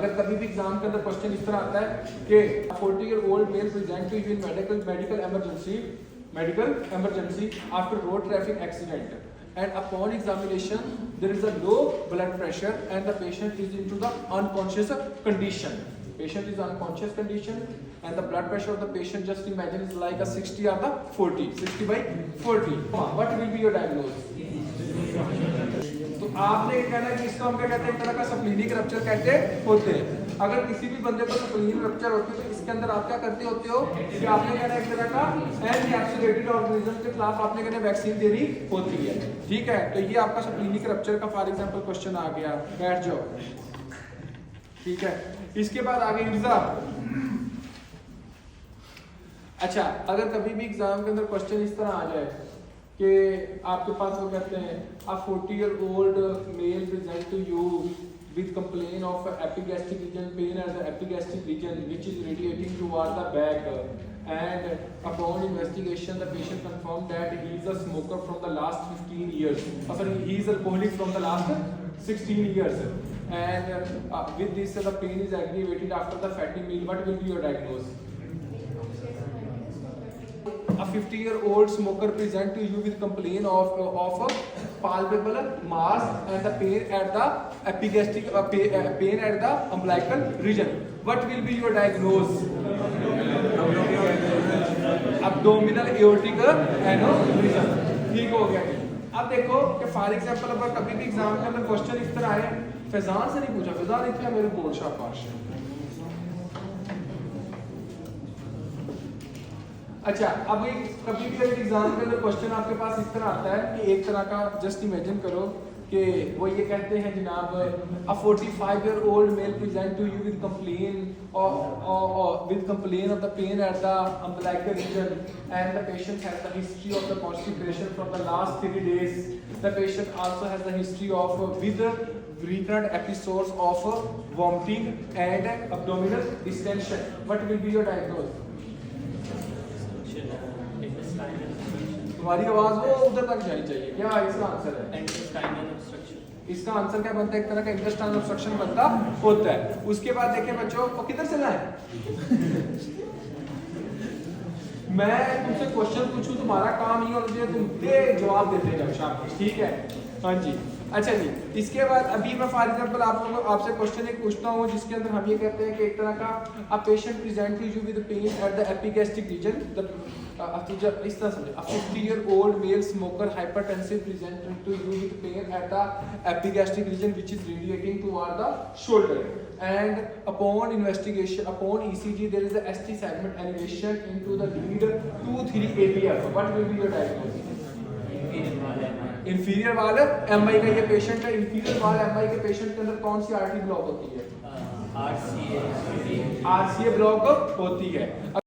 अगर कभी भी एग्जाम के अंदर क्वेश्चन इस तरह आता है कि 40-year-old male present to you in medical emergency after road traffic accident, and upon examination there is a low blood pressure and the patient is into the unconscious condition. Patient is unconscious condition and the blood pressure of the patient, just imagine, is like a 60 or the 40, 60/40. What will be your diagnosis? तो आपने कहना है कि इसको हम क्या कहते हैं, एक तरह का सप्लीनिक रप्चर कहते होते हैं। अगर किसी भी बंदे को सप्लीनिक रप्चर होती है तो इसके अंदर आप क्या करते होते हो कि आपने कहना एक तरह का एनकैप्सुलेटेड ऑर्गेनिज्म के खिलाफ आपने कहना वैक्सीन देनी होती है, ठीक है। तो ये आपका सप्लीनिक रप्चर का फॉर एग्जांपल क्वेश्चन आ गया, बैठ जाओ, ठीक है। इसके बाद आगे यूजा। अच्छा, अगर कभी भी एग्जाम के अंदर क्वेश्चन इस तरह आ जाए कि आपके पास वो कहते हैं a 40-year-old male present to you with complaint of epigastric region pain at the epigastric region which is radiating toward the back, and upon investigation the patient confirmed that he is a smoker from the last 15 years, sorry, he is alcoholic from the last 16 years, and with this the pain is aggravated after the fatty meal. What will be your diagnosis? A 50-year-old smoker present to you with complaint of palpable mass and the pain at the epigastric pain at the umbilical region. What will be your diagnosis? Abdominal aortic aneurysm. ठीक हो गया। अब देखो कि for example अगर कभी भी exam के अंदर क्वेश्चन इस तरह आए, फैजान से नहीं पूछा, फैजान इतना मेरे बोल शाबाश। अच्छा, अब कभी भी अगर एग्जाम के अंदर क्वेश्चन आपके पास इस तरह आता है कि एक तरह का, जस्ट इमेजिन करो कि वो ये कहते हैं जनाब a 45-year-old male present to you with complaint of the pain at the umbilical region, and the patient has the history of the constipation from the last 3 days. The patient also has the history of with recurrent episodes of vomiting and abdominal distension. What will be your diagnosis? तुम्हारी आवाज वो उधर तक जानी चाहिए। क्या इसका answer है? Intestinal obstruction. इसका आंसर क्या बनता है? एक तरह का इंटेस्टाइनल ऑब्स्ट्रक्शन बनता होता है। उसके बाद देखिए बच्चों, वो किधर चला है? मैं तुमसे क्वेश्चन पूछूं, तुम्हारा काम ही होना चाहिए तुम दे जवाब देते जाओ शाबाश, ठीक है। हाँ जी, अच्छा जी। इसके बाद अभी मैं फॉर एग्जांपल आप लोगों को आपसे क्वेश्चन एक पूछता हूँ जिसके अंदर हम ये कहते हैं कि एक तरह का a patient present to you with pain at the epigastric region, इस तरह समझे, a 50-year-old male smoker hypertensive present to you with pain at the epigastric region which is radiating toward the shoulder, and upon investigation, upon ECG there is a ST segment elevation into the lead 2-3 AVF. What will be your diagnosis? Inferior वाल MI का ये patient है। Inferior वाल MI के patient के अंदर कौन सी artery block होती है? आरसीए ब्लॉक होती है।